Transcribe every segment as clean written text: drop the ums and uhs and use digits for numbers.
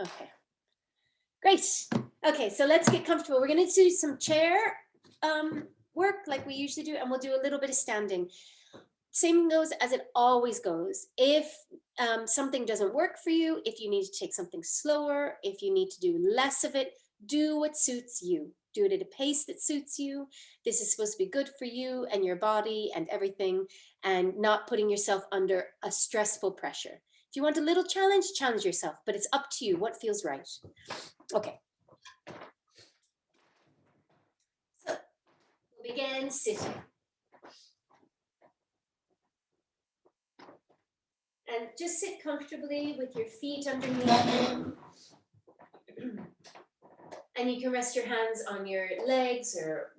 Okay, great. Okay, so let's get comfortable. We're going to do some chair work like we usually do, and we'll do a little bit of standing. Same goes as it always goes. If something doesn't work for you, if you need to take something slower, if you need to do less of it, do what suits you. Do it at a pace that suits you. This is supposed to be good for you and your body and everything, and not putting yourself under a stressful pressure. If you want a little challenge, challenge yourself, but it's up to you what feels right. Okay. So we'll begin sitting. And just sit comfortably with your feet underneath you. And you can rest your hands on your legs or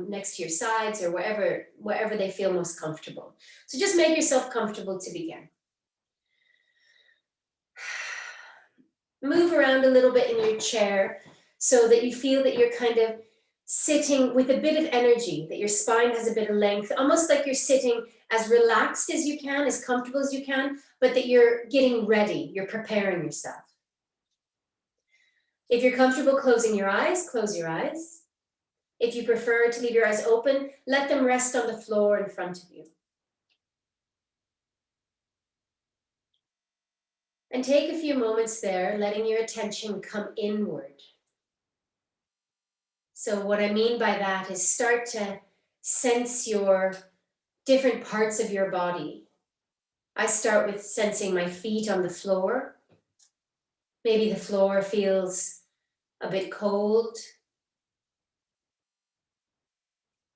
next to your sides or wherever they feel most comfortable. So just make yourself comfortable to begin. Move around a little bit in your chair so that you feel that you're kind of sitting with a bit of energy, that your spine has a bit of length, almost like you're sitting as relaxed as you can, as comfortable as you can, but that you're getting ready, you're preparing yourself. If you're comfortable closing your eyes, close your eyes. If you prefer to leave your eyes open, let them rest on the floor in front of you. And take a few moments there, letting your attention come inward. So what I mean by that is start to sense your different parts of your body. I start with sensing my feet on the floor. Maybe the floor feels a bit cold.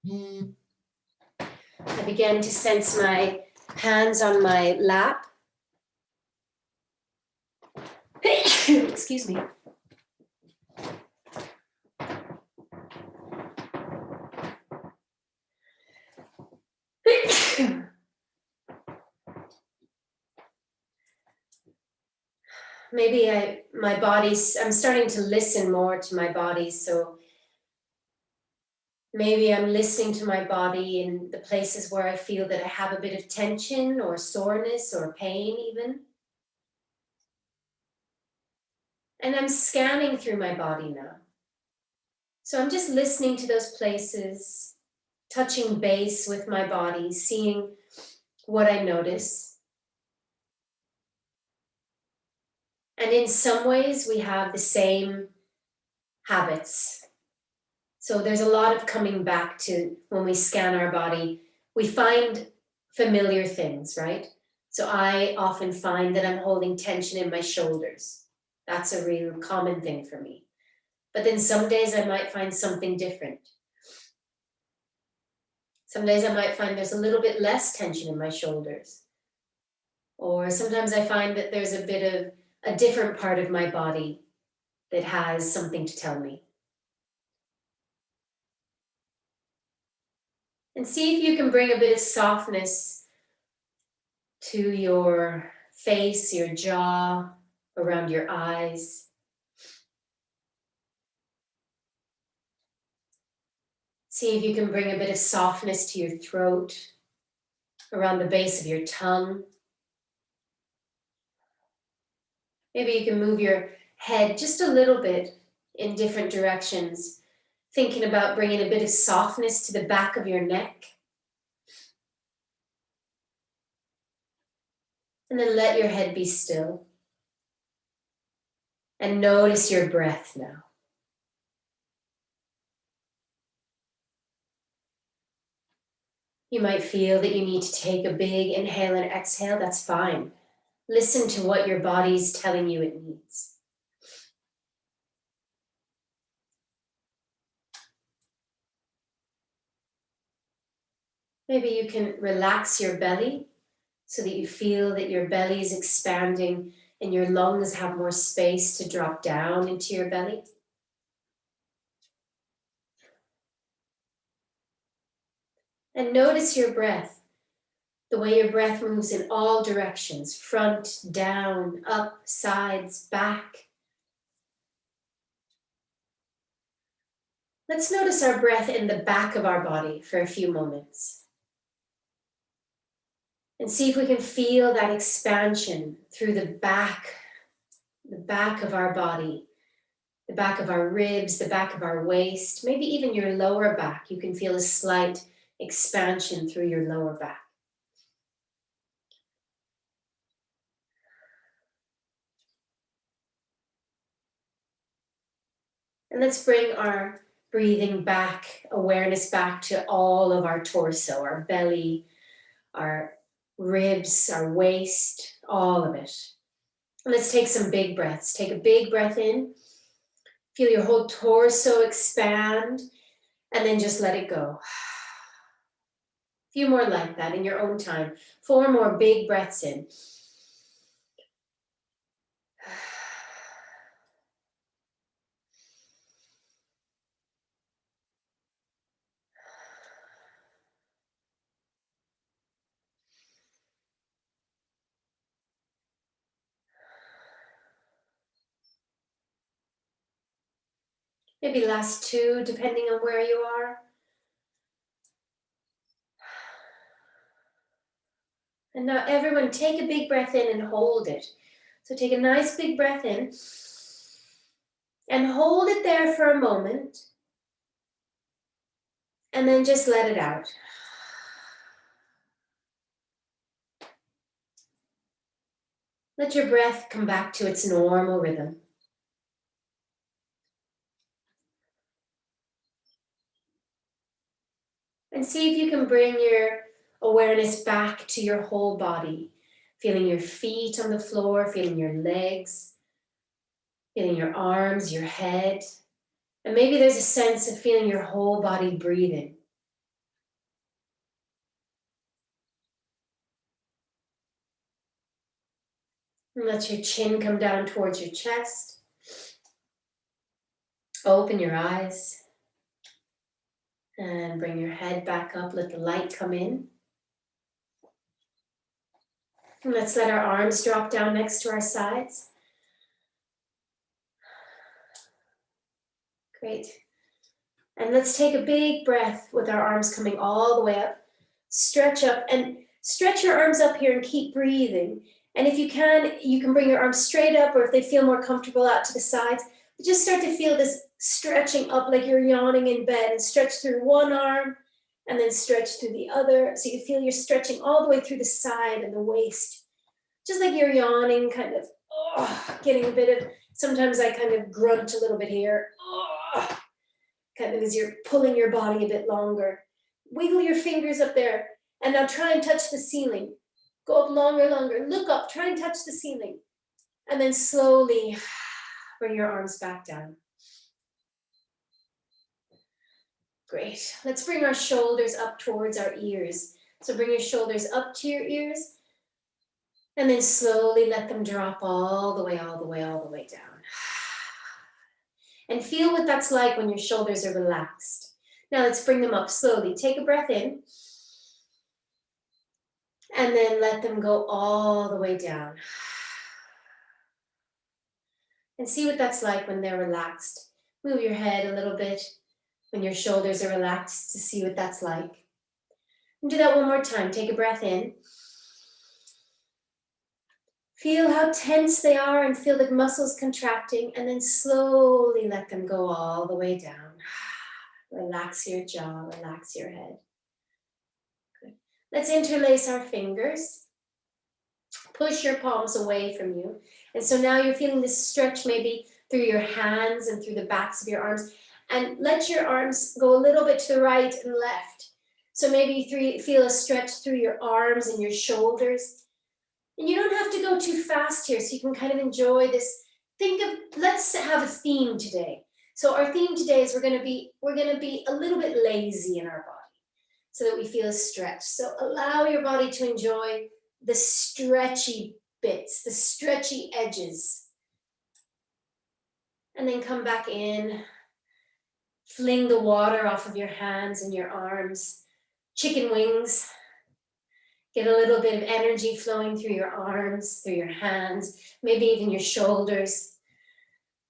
I begin to sense my hands on my lap. Excuse me. Maybe I'm starting to listen more to my body, so maybe I'm listening to my body in the places where I feel that I have a bit of tension or soreness or pain even. And I'm scanning through my body now. So I'm just listening to those places, touching base with my body, seeing what I notice. And in some ways, we have the same habits. So there's a lot of coming back to when we scan our body. We find familiar things, right? So I often find that I'm holding tension in my shoulders. That's a real common thing for me. But then some days I might find something different. Some days I might find there's a little bit less tension in my shoulders. Or sometimes I find that there's a bit of a different part of my body that has something to tell me. And see if you can bring a bit of softness to your face, your jaw, around your eyes. See if you can bring a bit of softness to your throat, around the base of your tongue. Maybe you can move your head just a little bit in different directions, thinking about bringing a bit of softness to the back of your neck. And then let your head be still. And notice your breath now. You might feel that you need to take a big inhale and exhale. That's fine. Listen to what your body's telling you it needs. Maybe you can relax your belly so that you feel that your belly is expanding and your lungs have more space to drop down into your belly. And notice your breath, the way your breath moves in all directions, front, down, up, sides, back. Let's notice our breath in the back of our body for a few moments. And see if we can feel that expansion through the back back of our body, the back of our ribs, the back of our waist, maybe even your lower back. You can feel a slight expansion through your lower back. And let's bring our breathing back, awareness back to all of our torso, our belly, our ribs, our waist, all of it. And let's take some big breaths. Take a big breath in. Feel your whole torso expand, and then just let it go. A few more like that in your own time. 4 more big breaths in. Maybe last 2, depending on where you are. And now everyone take a big breath in and hold it. So take a nice big breath in and hold it there for a moment. And then just let it out. Let your breath come back to its normal rhythm. And see if you can bring your awareness back to your whole body. Feeling your feet on the floor, feeling your legs, feeling your arms, your head. And maybe there's a sense of feeling your whole body breathing. And let your chin come down towards your chest. Open your eyes. And bring your head back up. Let the light come in. And let's let our arms drop down next to our sides. Great. And let's take a big breath with our arms coming all the way up. Stretch up and stretch your arms up here and keep breathing. And if you can bring your arms straight up, or if they feel more comfortable, out to the sides. Just start to feel this stretching up like you're yawning in bed, and stretch through one arm and then stretch through the other. So you feel you're stretching all the way through the side and the waist. Just like you're yawning, kind of getting a bit of, sometimes I kind of grunt a little bit here. Kind of as you're pulling your body a bit longer. Wiggle your fingers up there. And now try and touch the ceiling. Go up longer, longer. Look up, try and touch the ceiling. And then slowly bring your arms back down. Great. Let's bring our shoulders up towards our ears. So bring your shoulders up to your ears. And then slowly let them drop all the way, all the way, all the way down. And feel what that's like when your shoulders are relaxed. Now let's bring them up slowly. Take a breath in. And then let them go all the way down. And see what that's like when they're relaxed. Move your head a little bit when your shoulders are relaxed to see what that's like. And do that one more time. Take a breath in. Feel how tense they are and feel the muscles contracting, and then slowly let them go all the way down. Relax your jaw, relax your head. Good. Let's interlace our fingers. Push your palms away from you. And so now you're feeling this stretch maybe through your hands and through the backs of your arms. And let your arms go a little bit to the right and left. So maybe you feel a stretch through your arms and your shoulders. And you don't have to go too fast here, so you can kind of enjoy this. Let's have a theme today. So our theme today is we're gonna be a little bit lazy in our body so that we feel a stretch. So allow your body to enjoy the stretchy bits, the stretchy edges. And then come back in. Fling the water off of your hands and your arms. Chicken wings. Get a little bit of energy flowing through your arms, through your hands, maybe even your shoulders.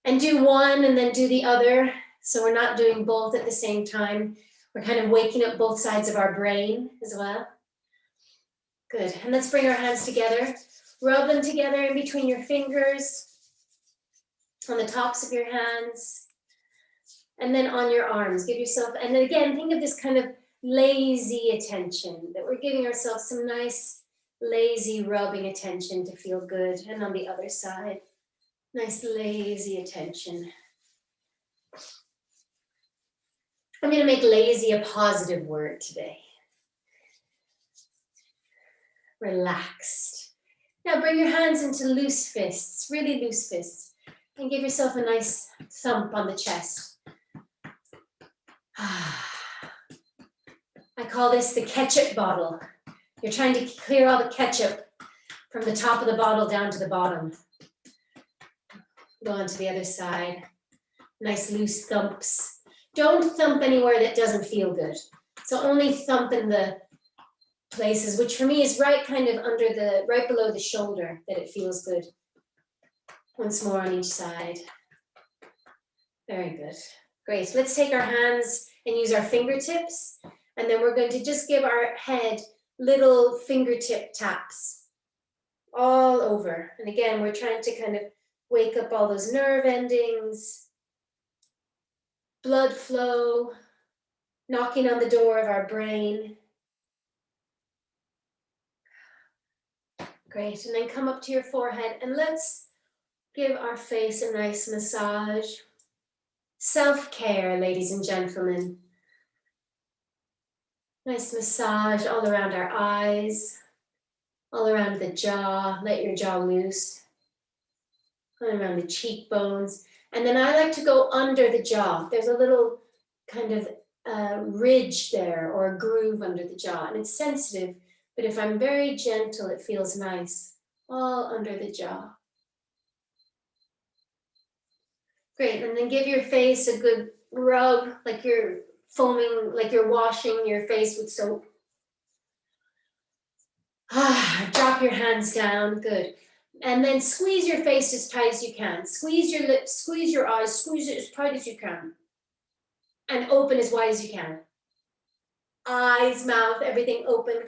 And do one and then do the other. So we're not doing both at the same time. We're kind of waking up both sides of our brain as well. Good. And let's bring our hands together. Rub them together in between your fingers. on the tops of your hands, and then on your arms. Give yourself, and then again, think of this kind of lazy attention, that we're giving ourselves some nice, lazy rubbing attention to feel good. And on the other side, nice, lazy attention. I'm going to make lazy a positive word today. Relaxed. Now bring your hands into loose fists, really loose fists, and give yourself a nice thump on the chest. I call this the ketchup bottle. You're trying to clear all the ketchup from the top of the bottle down to the bottom. Go on to the other side. Nice loose thumps. Don't thump anywhere that doesn't feel good. So only thump in the places, which for me is right kind of under the, right below the shoulder, that it feels good. Once more on each side. Very good. Great. Let's take our hands and use our fingertips. And then we're going to just give our head little fingertip taps all over. And again, we're trying to kind of wake up all those nerve endings, blood flow, knocking on the door of our brain. Great, and then come up to your forehead and let's give our face a nice massage. Self-care, ladies and gentlemen. Nice massage all around our eyes, all around the jaw. Let your jaw loose. All around the cheekbones. And then I like to go under the jaw. There's a little kind of ridge there, or a groove under the jaw, and it's sensitive, but if I'm very gentle, it feels nice, all under the jaw. Great, and then give your face a good rub, like you're foaming, like you're washing your face with soap. Drop your hands down, good. And then squeeze your face as tight as you can. Squeeze your lips, squeeze your eyes, squeeze it as tight as you can. And open as wide as you can. Eyes, mouth, everything open.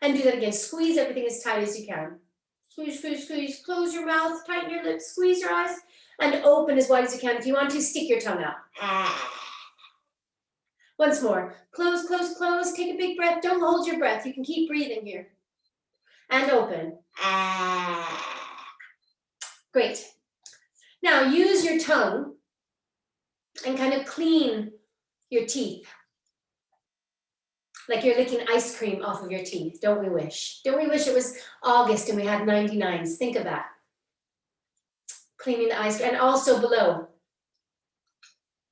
And do that again. Squeeze everything as tight as you can. Squeeze, squeeze, squeeze. Close your mouth, tighten your lips, squeeze your eyes, and open as wide as you can. If you want to, stick your tongue out. Once more. Close, close, close. Take a big breath. Don't hold your breath. You can keep breathing here. And open. Great. Now use your tongue and kind of clean your teeth. Like you're licking ice cream off of your teeth. Don't we wish? Don't we wish it was August and we had 99s? Think of that. Cleaning the ice cream. And also below.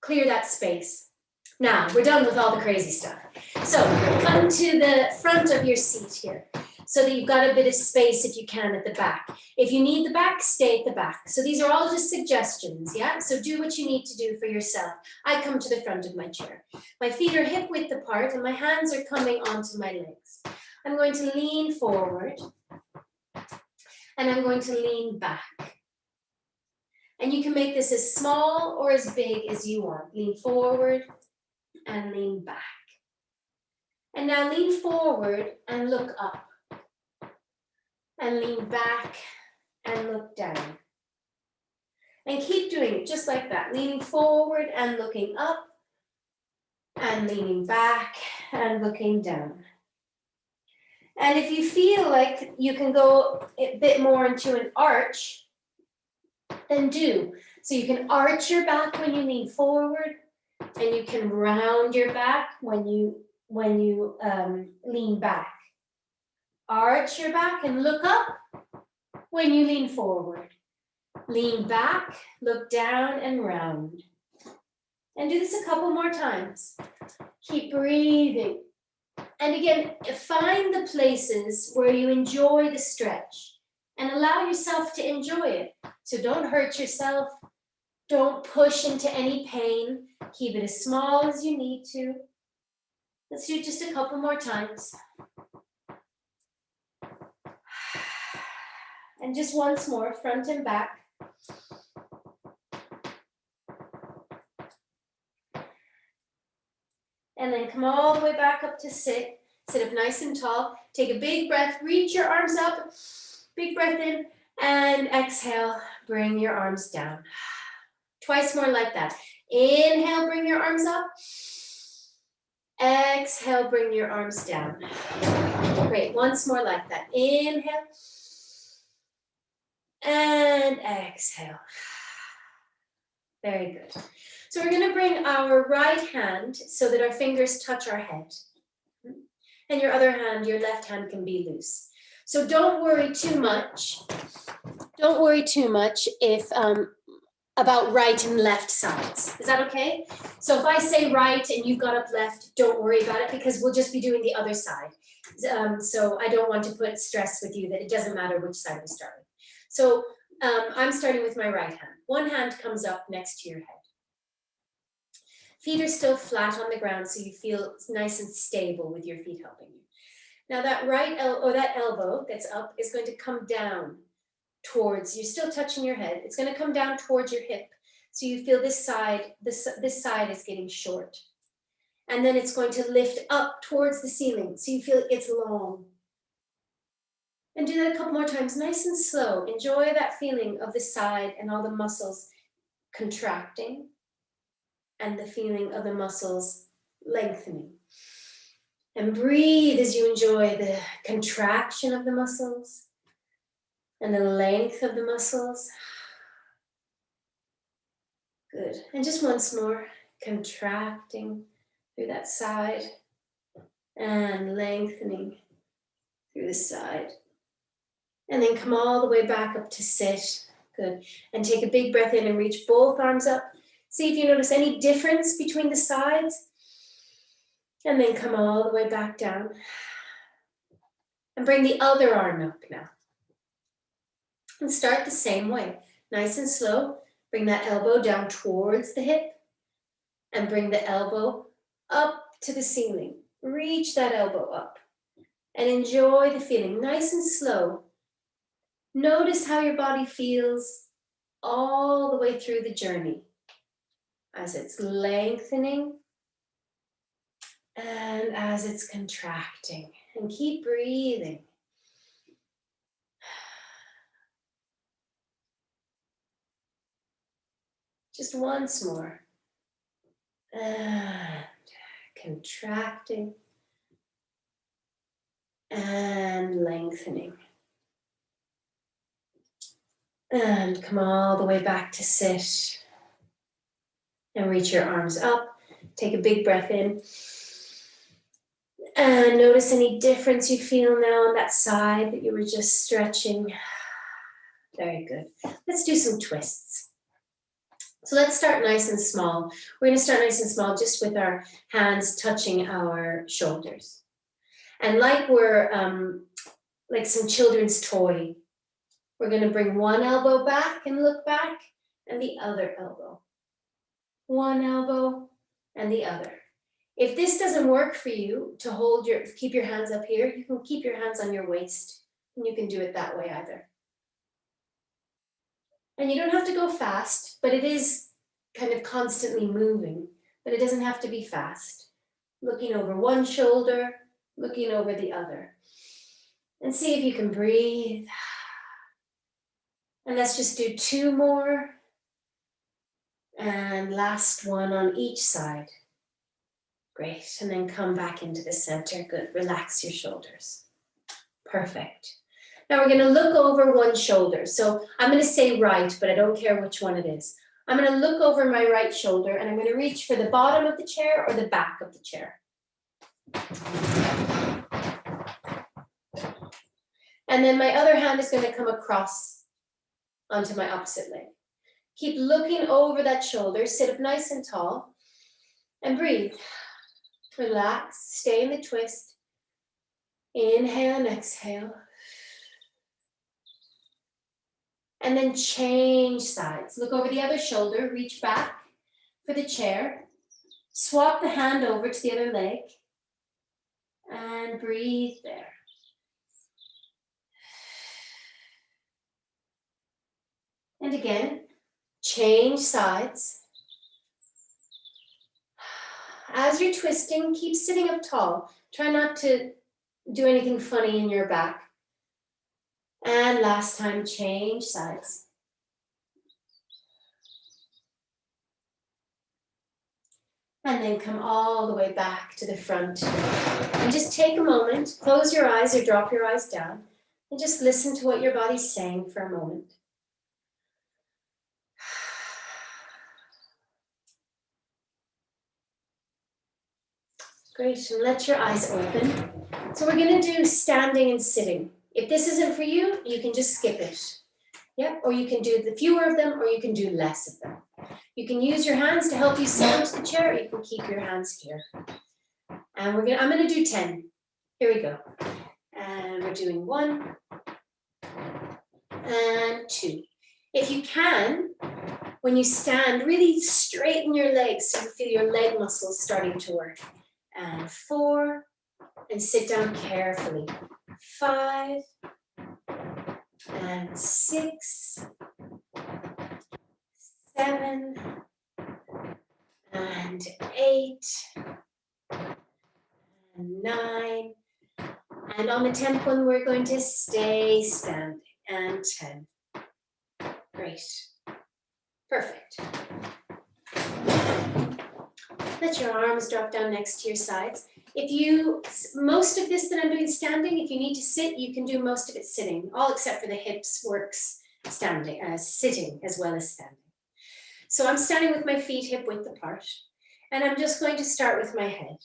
Clear that space. Now, we're done with all the crazy stuff. So come to the front of your seat here, so that you've got a bit of space if you can at the back. If you need the back, stay at the back. So these are all just suggestions, yeah? So do what you need to do for yourself. I come to the front of my chair. My feet are hip width apart and my hands are coming onto my legs. I'm going to lean forward and I'm going to lean back. And you can make this as small or as big as you want. Lean forward and lean back. And now lean forward and look up. And lean back and look down. And keep doing it just like that. Leaning forward and looking up. And leaning back and looking down. And if you feel like you can go a bit more into an arch, then do. So you can arch your back when you lean forward, and you can round your back when you lean back. Arch your back and look up when you lean forward. Lean back, look down and round. And do this a couple more times. Keep breathing. And again, find the places where you enjoy the stretch and allow yourself to enjoy it. So don't hurt yourself. Don't push into any pain. Keep it as small as you need to. Let's do it just a couple more times. And just once more, front and back. And then come all the way back up to sit. Sit up nice and tall. Take a big breath. Reach your arms up. Big breath in. And exhale. bring your arms down. Twice more like that. Inhale, bring your arms up. Exhale, bring your arms down. Great, once more like that. Inhale. And exhale. Very good. So we're going to bring our right hand so that our fingers touch our head. And your other hand, your left hand, can be loose. So don't worry too much. Don't worry too much if about right and left sides. Is that okay? So if I say right and you've got up left, don't worry about it because we'll just be doing the other side. So I don't want to put stress with you that it doesn't matter which side we start with. So I'm starting with my right hand. One hand comes up next to your head. Feet are still flat on the ground so you feel nice and stable with your feet helping you. Now that that elbow that's up is going to come down towards, you're still touching your head, it's going to come down towards your hip. So you feel this side is getting short. And then it's going to lift up towards the ceiling. So you feel it's long. And do that a couple more times, nice and slow. Enjoy that feeling of the side and all the muscles contracting and the feeling of the muscles lengthening. And breathe as you enjoy the contraction of the muscles and the length of the muscles. Good. And just once more, contracting through that side and lengthening through the side. And then come all the way back up to sit. Good. And take a big breath in and reach both arms up. See if you notice any difference between the sides. And then come all the way back down. And bring the other arm up now. And start the same way. Nice and slow. Bring that elbow down towards the hip. And bring the elbow up to the ceiling. Reach that elbow up. And enjoy the feeling. Nice and slow. Notice how your body feels all the way through the journey as it's lengthening and as it's contracting. And keep breathing. Just once more. And contracting and lengthening. And come all the way back to sit. And reach your arms up. Take a big breath in. And notice any difference you feel now on that side that you were just stretching. Very good. Let's do some twists. So let's start nice and small. We're going to start nice and small just with our hands touching our shoulders. And like we're like some children's toy, we're going to bring one elbow back and look back, and the other elbow. One elbow and the other. If this doesn't work for you to keep your hands up here, you can keep your hands on your waist, and you can do it that way either. And you don't have to go fast, but it is kind of constantly moving, but it doesn't have to be fast. Looking over one shoulder, looking over the other. And see if you can breathe. And let's just do two more. And last one on each side. Great. And then come back into the center. Good. Relax your shoulders. Perfect. Now we're going to look over one shoulder. So I'm going to say right, but I don't care which one it is. I'm going to look over my right shoulder and I'm going to reach for the bottom of the chair or the back of the chair. And then my other hand is going to come across onto my opposite leg. Keep looking over that shoulder, sit up nice and tall, and breathe. Relax, stay in the twist. Inhale and exhale. And then change sides. Look over the other shoulder, reach back for the chair. Swap the hand over to the other leg. And breathe there. And again, change sides. As you're twisting, keep sitting up tall. Try not to do anything funny in your back. And last time, change sides. And then come all the way back to the front. And just take a moment, close your eyes or drop your eyes down, and just listen to what your body's saying for a moment. Great, and let your eyes open. So we're gonna do standing and sitting. If this isn't for you, you can just skip it. Yep, or you can do the fewer of them, or you can do less of them. You can use your hands to help you sit into the chair, or you can keep your hands here. And I'm gonna do 10. Here we go. And we're doing 1 and 2. If you can, when you stand, really straighten your legs so you feel your leg muscles starting to work. And 4, and sit down carefully. 5, and 6, 7, and 8, and 9, and on the 10th one we're going to stay standing, and 10. Great. Perfect. Let your arms drop down next to your sides. Most of this that I'm doing standing, if you need to sit, you can do most of it sitting, all except for the hips works standing, sitting as well as standing. So I'm standing with my feet hip width apart, and I'm just going to start with my head.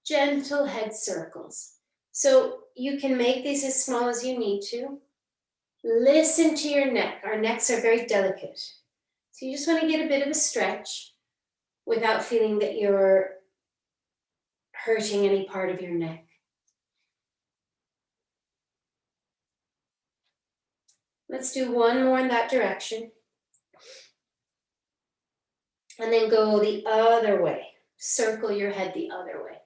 Gentle head circles. So you can make these as small as you need to. Listen to your neck. Our necks are very delicate. So you just want to get a bit of a stretch without feeling that you're hurting any part of your neck. Let's do one more in that direction. And then go the other way. Circle your head the other way.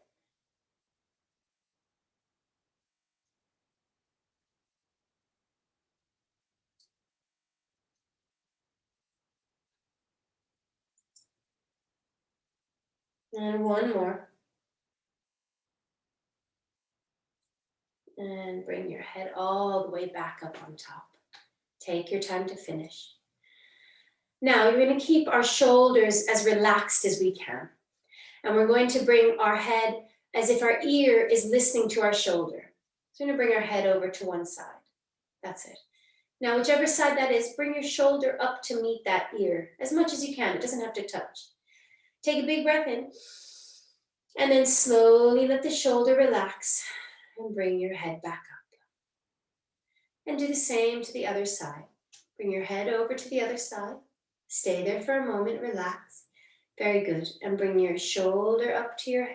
And one more. And bring your head all the way back up on top. Take your time to finish. Now you're going to keep our shoulders as relaxed as we can. And we're going to bring our head as if our ear is listening to our shoulder. So we're going to bring our head over to one side. That's it. Now, whichever side that is, bring your shoulder up to meet that ear as much as you can. It doesn't have to touch. Take a big breath in. And then slowly let the shoulder relax and bring your head back up. And do the same to the other side. Bring your head over to the other side. Stay there for a moment, relax. Very good. And bring your shoulder up to your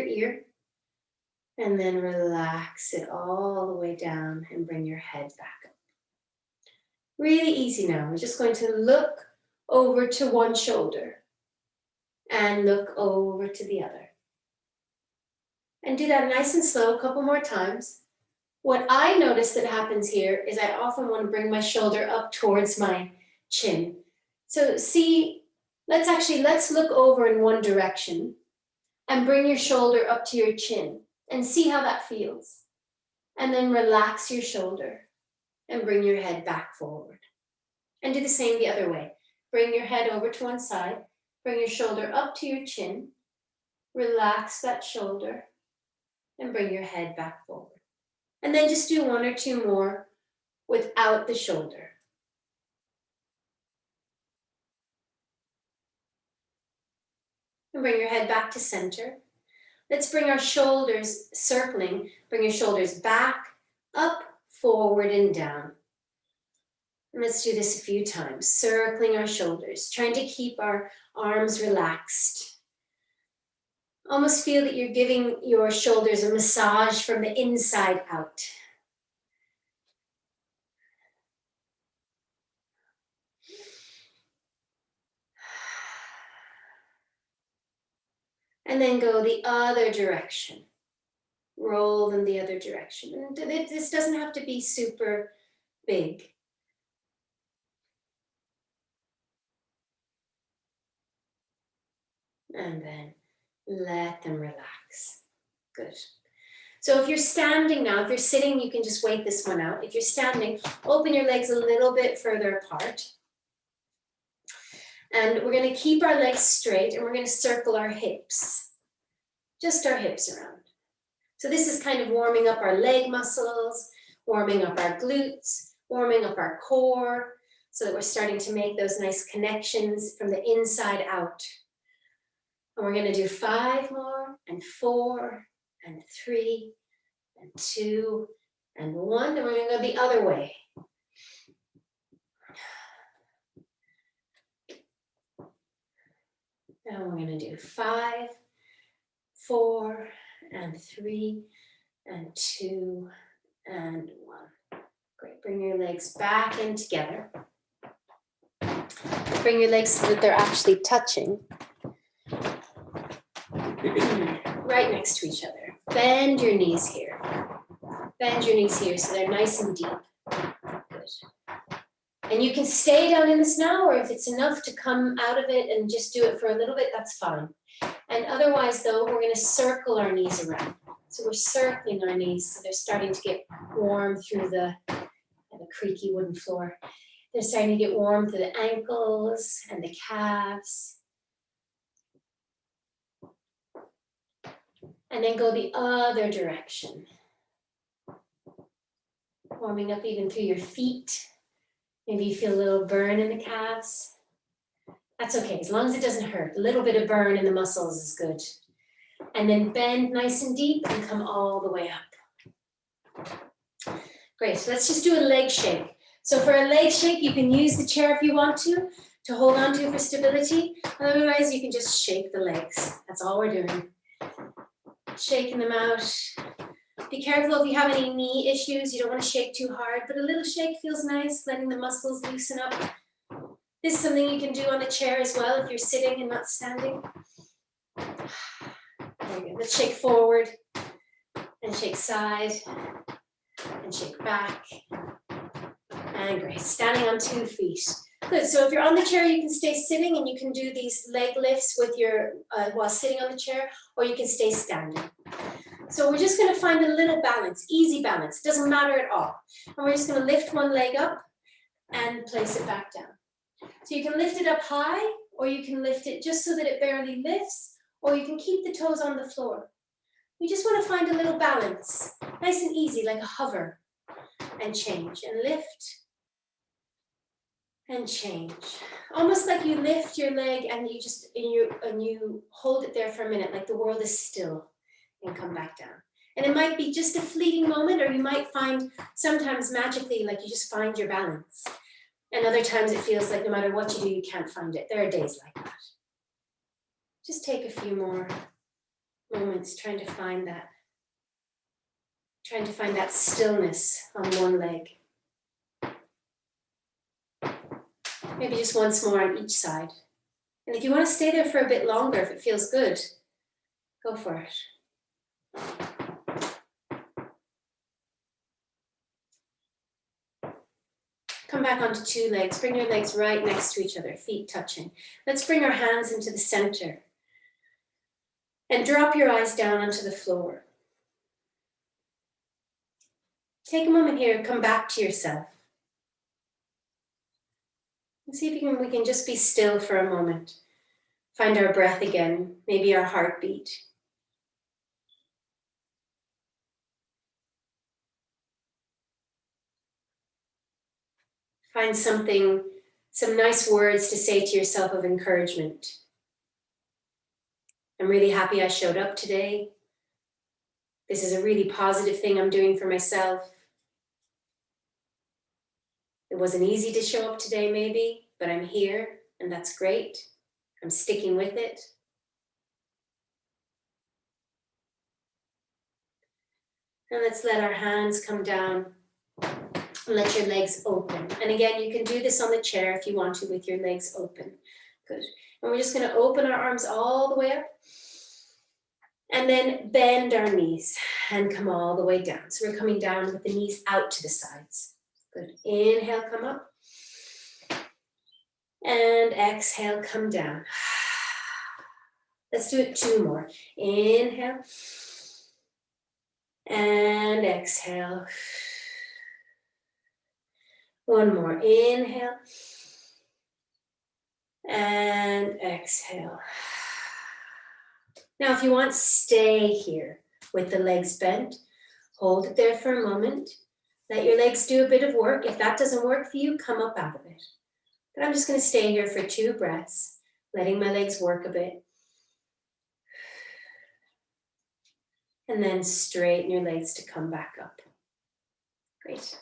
ear. And then relax it all the way down and bring your head back up. Really easy now. We're just going to look over to one shoulder and look over to the other. And do that nice and slow, a couple more times. What I notice that happens here is I often want to bring my shoulder up towards my chin. So see, let's look over in one direction and bring your shoulder up to your chin and see how that feels. And then relax your shoulder and bring your head back forward. And do the same the other way. Bring your head over to one side, bring your shoulder up to your chin, relax that shoulder, and bring your head back forward. And then just do 1 or 2 more without the shoulder. And bring your head back to center. Let's bring our shoulders circling. Bring your shoulders back, up, forward, and down. And let's do this a few times, circling our shoulders, trying to keep our arms relaxed. Almost feel that you're giving your shoulders a massage from the inside out. And then go the other direction. Roll them the other direction. And this doesn't have to be super big. And then let them relax. Good. So if you're standing now, if you're sitting, you can just wait this one out. If you're standing, open your legs a little bit further apart. And we're going to keep our legs straight and we're going to circle our hips, just our hips around. So this is kind of warming up our leg muscles, warming up our glutes, warming up our core, so that we're starting to make those nice connections from the inside out. And we're going to do 5 more, and 4, and 3, and 2, and 1. And we're going to go the other way. Now we're going to do 5, 4, and 3, and 2, and 1. Great. Bring your legs back in together. Bring your legs so that they're actually touching. Right next to each other. Bend your knees here. Bend your knees here so they're nice and deep. Good. And you can stay down in this now, or if it's enough to come out of it and just do it for a little bit, that's fine. And otherwise, though, we're going to circle our knees around. So we're circling our knees so they're starting to get warm through the creaky wooden floor. They're starting to get warm through the ankles and the calves. And then go the other direction. Warming up even through your feet. Maybe you feel a little burn in the calves. That's okay, as long as it doesn't hurt. A little bit of burn in the muscles is good. And then bend nice and deep and come all the way up. Great, so let's just do a leg shake. So for a leg shake, you can use the chair if you want to hold on to for stability. Otherwise, you can just shake the legs. That's all we're doing. Shaking them out. Be careful if you have any knee issues. You don't want to shake too hard, but a little shake feels nice, letting the muscles loosen up. This is something you can do on the chair as well if you're sitting and not standing. There we go. Let's shake forward and shake side and shake back. And great. Standing on 2 feet. Good. So if you're on the chair, you can stay sitting and you can do these leg lifts with your while sitting on the chair, or you can stay standing. So we're just going to find a little balance, easy balance. Doesn't matter at all. And we're just going to lift one leg up and place it back down. So you can lift it up high, or you can lift it just so that it barely lifts, or you can keep the toes on the floor. We just want to find a little balance, nice and easy, like a hover, and change, and lift, and change. Almost like you lift your leg and you hold it there for a minute, like the world is still, and come back down. And it might be just a fleeting moment, or you might find sometimes magically, like you just find your balance. And other times it feels like no matter what you do, you can't find it. There are days like that. Just take a few more moments trying to find that stillness on one leg. Maybe just once more on each side. And if you want to stay there for a bit longer, if it feels good, go for it. Come back onto 2 legs. Bring your legs right next to each other, feet touching. Let's bring our hands into the center. And drop your eyes down onto the floor. Take a moment here and come back to yourself. And see if we can just be still for a moment. Find our breath again, maybe our heartbeat. Find some nice words to say to yourself of encouragement. I'm really happy I showed up today. This is a really positive thing I'm doing for myself. It wasn't easy to show up today, maybe, but I'm here, and that's great. I'm sticking with it. And let's let our hands come down. And let your legs open. And again, you can do this on the chair if you want to with your legs open. Good. And we're just going to open our arms all the way up. And then bend our knees and come all the way down. So we're coming down with the knees out to the sides. Good. Inhale, come up. And exhale, come down. Let's do it 2 more. Inhale. And exhale. 1 more. Inhale. And exhale. Now, if you want, stay here with the legs bent. Hold it there for a moment. Let your legs do a bit of work. If that doesn't work for you, come up out of it. But I'm just going to stay here for 2 breaths, letting my legs work a bit. And then straighten your legs to come back up. Great.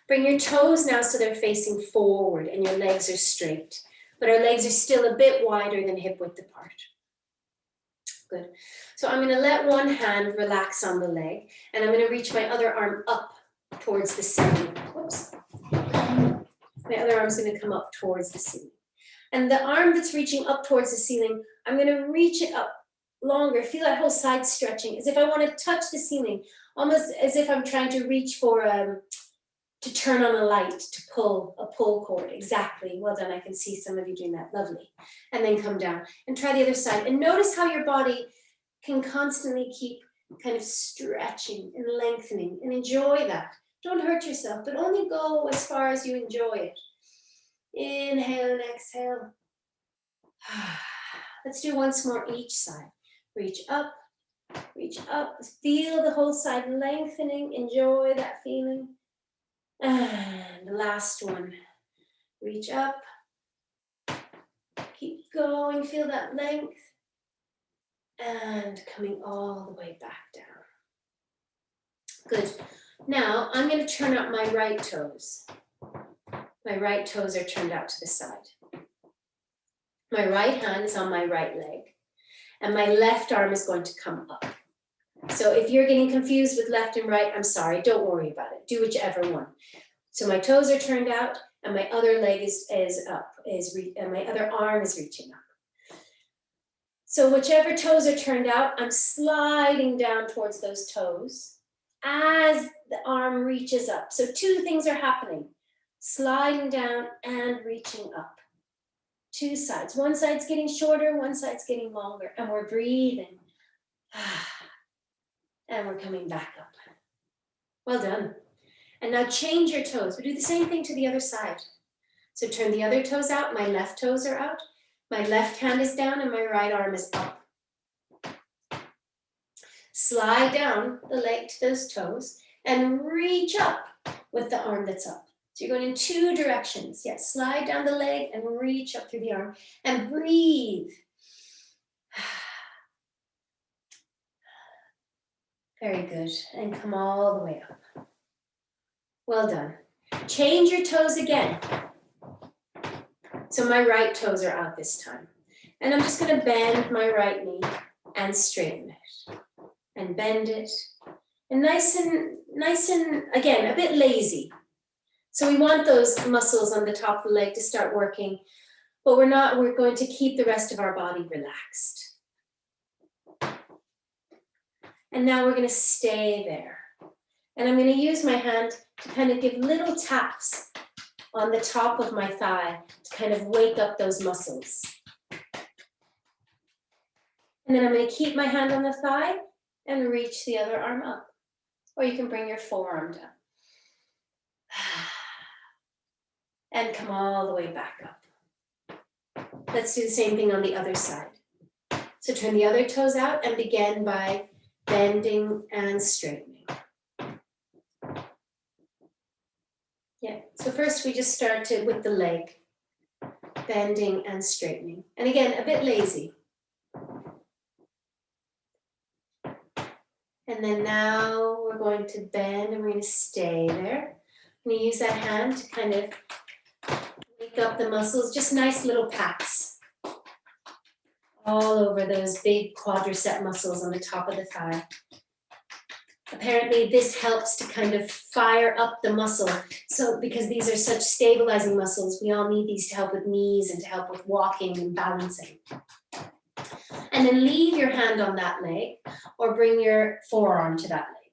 Bring your toes now so they're facing forward and your legs are straight. But our legs are still a bit wider than hip width apart. Good. So I'm going to let one hand relax on the leg, and I'm going to reach my other arm up towards the ceiling. Whoops. My other arm's going to come up towards the ceiling. And the arm that's reaching up towards the ceiling, I'm going to reach it up longer. Feel that whole side stretching, as if I want to touch the ceiling, almost as if I'm trying to reach for to turn on a light, to pull a pull cord. Exactly. Well done. I can see some of you doing that. Lovely. And then come down and try the other side. And notice how your body can constantly keep kind of stretching and lengthening, and enjoy that. Don't hurt yourself, but only go as far as you enjoy it. Inhale and exhale. Let's do once more each side. Reach up, feel the whole side lengthening, enjoy that feeling. And the last one, reach up, keep going, feel that length, and coming all the way back down. Good. Now I'm going to turn up my right toes. My right toes are turned out to the side. My right hand is on my right leg, and my left arm is going to come up. So if you're getting confused with left and right, I'm sorry, don't worry about it. Do whichever one. So my toes are turned out, and my other leg is up, and my other arm is reaching up. So whichever toes are turned out, I'm sliding down towards those toes as the arm reaches up. So 2 things are happening, sliding down and reaching up. 2 sides. One side's getting shorter, one side's getting longer, and we're breathing. And we're coming back up. Well done. And now change your toes. We do the same thing to the other side. So turn the other toes out. My left toes are out. My left hand is down and my right arm is up. Slide down the leg to those toes and reach up with the arm that's up. So you're going in 2 directions. Yes, slide down the leg and reach up through the arm and breathe. Very good. And come all the way up. Well done. Change your toes again. So my right toes are out this time. And I'm just going to bend my right knee and straighten it. And bend it. And nice and, again, a bit lazy. So we want those muscles on the top of the leg to start working, but we're going to keep the rest of our body relaxed. And now we're going to stay there. And I'm going to use my hand to kind of give little taps on the top of my thigh to kind of wake up those muscles. And then I'm going to keep my hand on the thigh and reach the other arm up. Or you can bring your forearm down. And come all the way back up. Let's do the same thing on the other side. So turn the other toes out and begin by bending and straightening. Yeah, so first we just start with the leg, bending and straightening. And again, a bit lazy. And then now we're going to bend and we're going to stay there. I'm going to use that hand to kind of wake up the muscles, just nice little pats all over those big quadricep muscles on the top of the thigh. Apparently this helps to kind of fire up the muscle. So because these are such stabilizing muscles, we all need these to help with knees and to help with walking and balancing. And then leave your hand on that leg or bring your forearm to that leg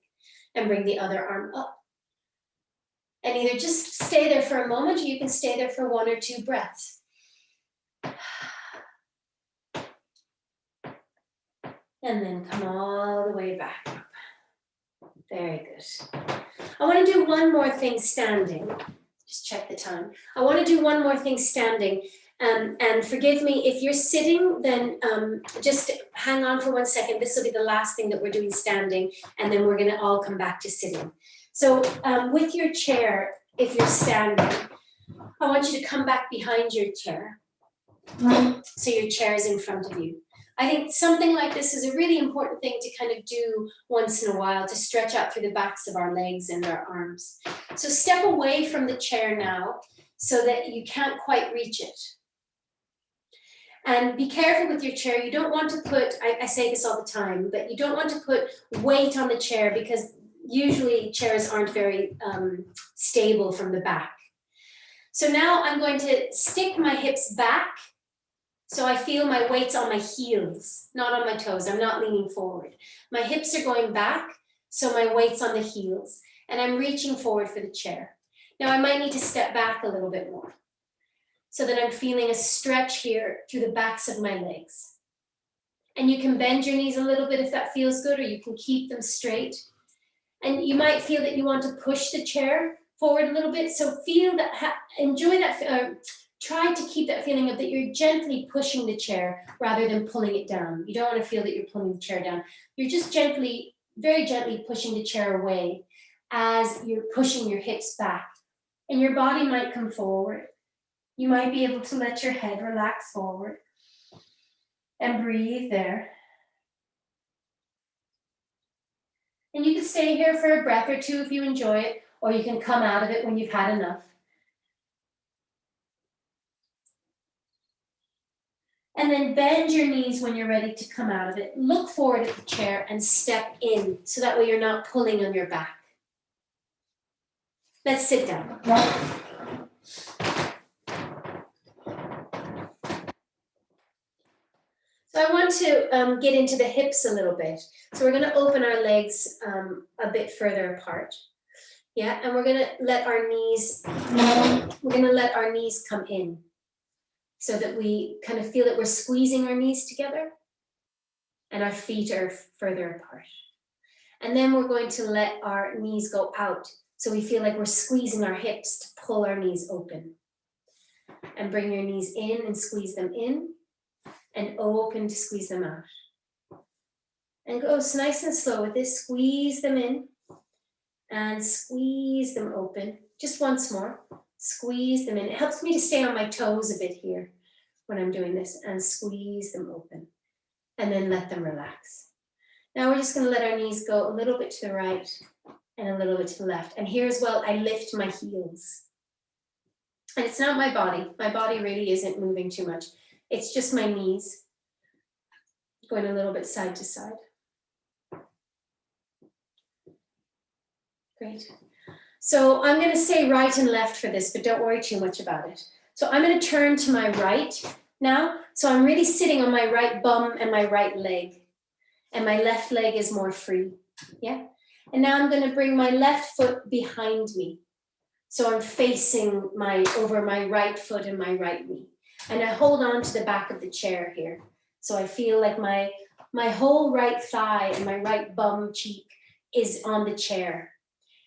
and bring the other arm up. And either just stay there for a moment or you can stay there for 1 or 2 breaths. And then come all the way back up. Very good. I want to do one more thing standing. Just check the time. I want to do one more thing standing. And forgive me, if you're sitting, then just hang on for 1 second. This will be the last thing that we're doing standing, and then we're gonna all come back to sitting. So with your chair, if you're standing, I want you to come back behind your chair. So your chair is in front of you. I think something like this is a really important thing to kind of do once in a while, to stretch out through the backs of our legs and our arms. So step away from the chair now so that you can't quite reach it. And be careful with your chair. You don't want to put, I say this all the time, but you don't want to put weight on the chair, because usually chairs aren't very stable from the back. So now I'm going to stick my hips back, so I feel my weight's on my heels, not on my toes. I'm not leaning forward. My hips are going back, so my weight's on the heels, and I'm reaching forward for the chair. Now I might need to step back a little bit more, so that I'm feeling a stretch here through the backs of my legs. And you can bend your knees a little bit if that feels good, or you can keep them straight. And you might feel that you want to push the chair forward a little bit, so feel that, enjoy that, try to keep that feeling of that you're gently pushing the chair rather than pulling it down. You don't want to feel that you're pulling the chair down. You're just gently, very gently pushing the chair away as you're pushing your hips back. And your body might come forward. You might be able to let your head relax forward and breathe there. And you can stay here for a breath or two if you enjoy it, or you can come out of it when you've had enough. And then bend your knees when you're ready to come out of it. Look forward at the chair and step in, so that way you're not pulling on your back. Let's sit down. So I want to get into the hips a little bit. So we're going to open our legs a bit further apart. Yeah, and we're going to let our knees, come in, so that we kind of feel that we're squeezing our knees together and our feet are further apart. And then we're going to let our knees go out, so we feel like we're squeezing our hips to pull our knees open. And bring your knees in and squeeze them in, and open to squeeze them out. And go nice and slow with this. Squeeze them in and squeeze them open. Just once more. Squeeze them in. It helps me to stay on my toes a bit here when I'm doing this, and squeeze them open. And then let them relax. Now we're just going to let our knees go a little bit to the right and a little bit to the left. And here as well, I lift my heels. And it's not my body. My body really isn't moving too much. It's just my knees going a little bit side to side. Great. So I'm going to say right and left for this, but don't worry too much about it. So I'm going to turn to my right now. So I'm really sitting on my right bum and my right leg. And my left leg is more free. Yeah. And now I'm going to bring my left foot behind me. So I'm facing over my right foot and my right knee. And I hold on to the back of the chair here. So I feel like my whole right thigh and my right bum cheek is on the chair.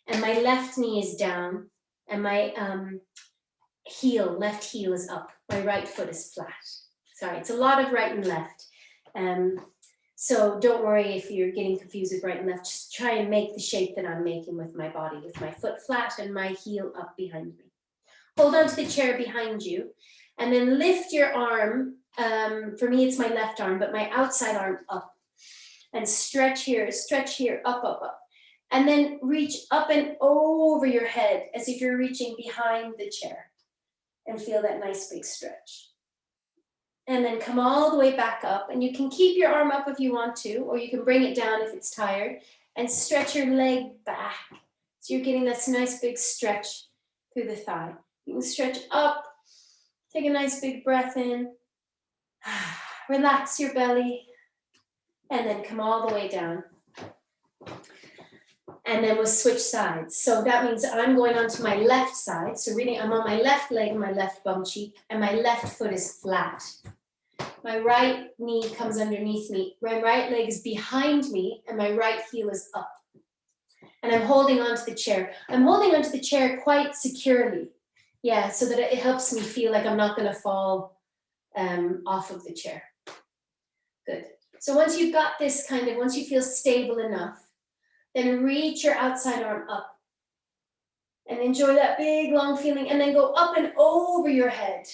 And my left knee is down, and my left heel is up. My right foot is flat. Sorry, it's a lot of right and left. So don't worry if you're getting confused with right and left. Just try and make the shape that I'm making with my body, with my foot flat and my heel up behind me. Hold on to the chair behind you, and then lift your arm. For me, it's my left arm, but my outside arm up. And stretch here, up, up, up. And then reach up and over your head as if you're reaching behind the chair. And feel that nice big stretch. And then come all the way back up. And you can keep your arm up if you want to, or you can bring it down if it's tired. And stretch your leg back. So you're getting this nice big stretch through the thigh. You can stretch up. Take a nice big breath in. Relax your belly. And then come all the way down. And then we'll switch sides. So that means I'm going onto my left side. So really I'm on my left leg and my left bum cheek, and my left foot is flat. My right knee comes underneath me. My right leg is behind me, and my right heel is up. And I'm holding onto the chair. I'm holding onto the chair quite securely. Yeah, so that it helps me feel like I'm not going to fall off of the chair. Good. So once you've got this kind of, once you feel stable enough, then reach your outside arm up and enjoy that big long feeling, and then go up and over your head,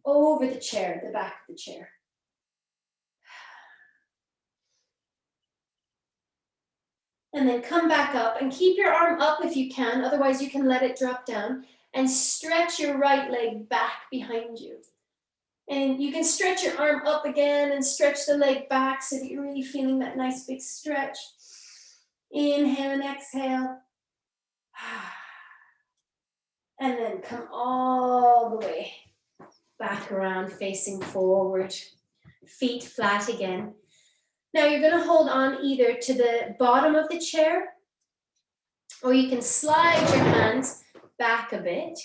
over the chair, the back of the chair. And then come back up and keep your arm up if you can, otherwise you can let it drop down, and stretch your right leg back behind you. And you can stretch your arm up again and stretch the leg back so that you're really feeling that nice big stretch. Inhale and exhale. And then come all the way back around, facing forward. Feet flat again. Now you're going to hold on either to the bottom of the chair, or you can slide your hands back a bit,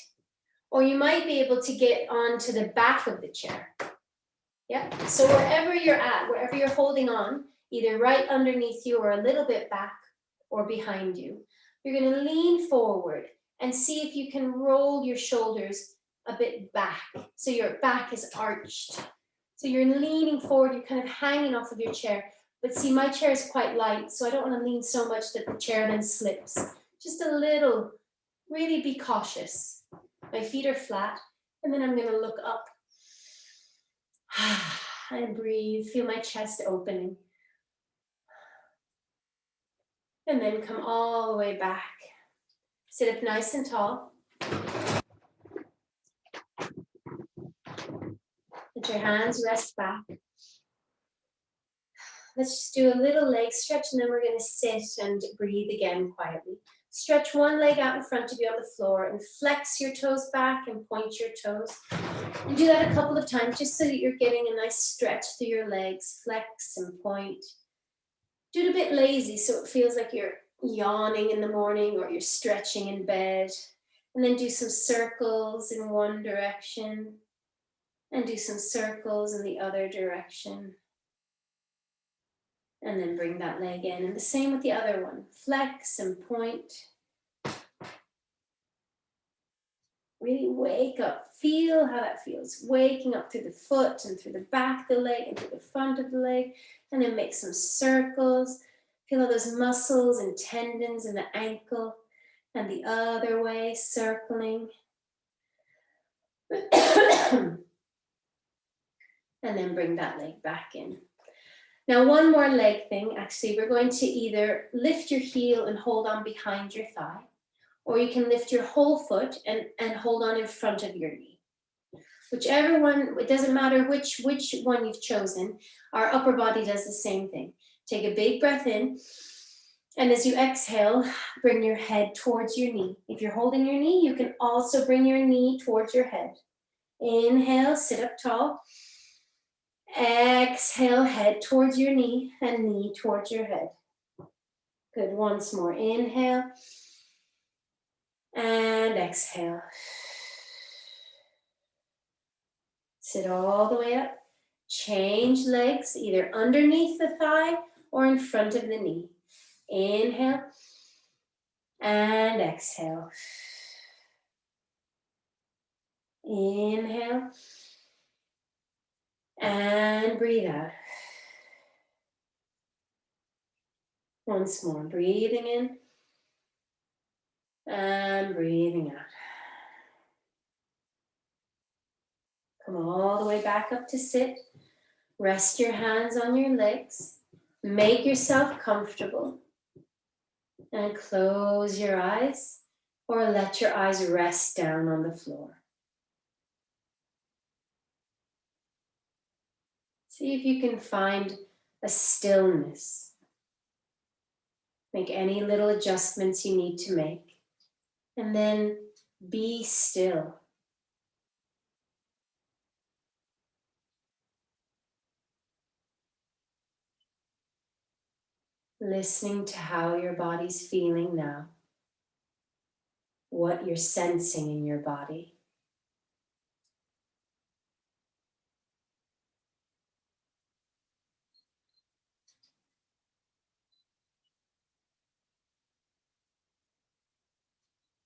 or you might be able to get onto the back of the chair. Yeah, so wherever you're at, wherever you're holding on, either right underneath you or a little bit back or behind you, you're going to lean forward and see if you can roll your shoulders a bit back, so your back is arched. So you're leaning forward, you're kind of hanging off of your chair. But see, my chair is quite light, so I don't want to lean so much that the chair then slips. Just a little, really be cautious. My feet are flat, and then I'm going to look up. And breathe, feel my chest opening. And then come all the way back. Sit up nice and tall. Let your hands rest back. Let's just do a little leg stretch, and then we're going to sit and breathe again quietly. Stretch one leg out in front of you on the floor and flex your toes back and point your toes. And do that a couple of times just so that you're getting a nice stretch through your legs. Flex and point. Do it a bit lazy so it feels like you're yawning in the morning or you're stretching in bed. And then do some circles in one direction and do some circles in the other direction. And then bring that leg in. And the same with the other one. Flex and point. Really wake up. Feel how that feels. Waking up through the foot and through the back of the leg and through the front of the leg. And then make some circles. Feel all those muscles and tendons in the ankle. And the other way, circling. And then bring that leg back in. Now, one more leg thing. Actually, we're going to either lift your heel and hold on behind your thigh, or you can lift your whole foot and hold on in front of your knee. Whichever one, it doesn't matter which one you've chosen, our upper body does the same thing. Take a big breath in, and as you exhale, bring your head towards your knee. If you're holding your knee, you can also bring your knee towards your head. Inhale, sit up tall. Exhale, head towards your knee and knee towards your head. Good, once more. Inhale and exhale. Sit all the way up. Change legs either underneath the thigh or in front of the knee. Inhale and exhale. Inhale and breathe out. Once more, breathing in and breathing out. Come all the way back up to sit. Rest your hands on your legs. Make yourself comfortable. And close your eyes or let your eyes rest down on the floor. See if you can find a stillness. Make any little adjustments you need to make. And then be still. Listening to how your body's feeling now. What you're sensing in your body.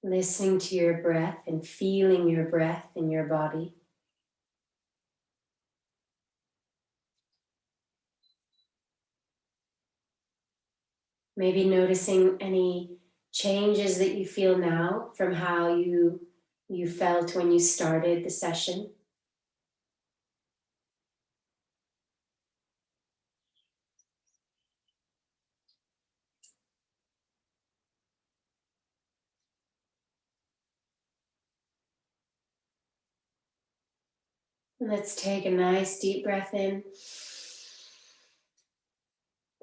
Listening to your breath and feeling your breath in your body. Maybe noticing any changes that you feel now from how you felt when you started the session. Let's take a nice deep breath in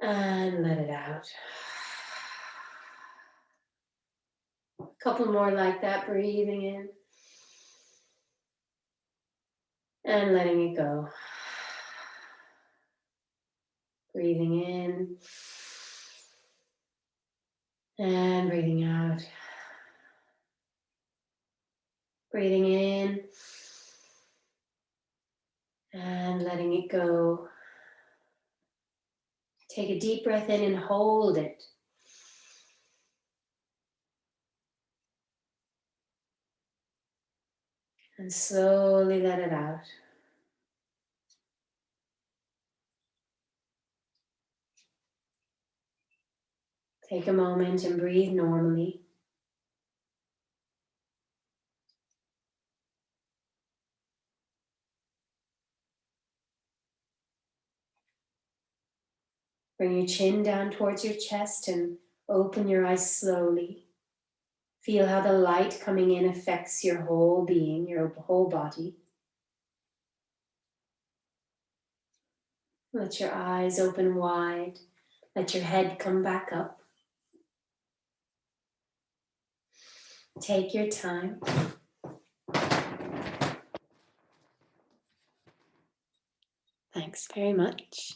and let it out. A couple more like that, breathing in and letting it go. Breathing in and breathing out. Breathing in and letting it go. Take a deep breath in and hold it. And slowly let it out. Take a moment and breathe normally. Bring your chin down towards your chest and open your eyes slowly. Feel how the light coming in affects your whole being, your whole body. Let your eyes open wide. Let your head come back up. Take your time. Thanks very much.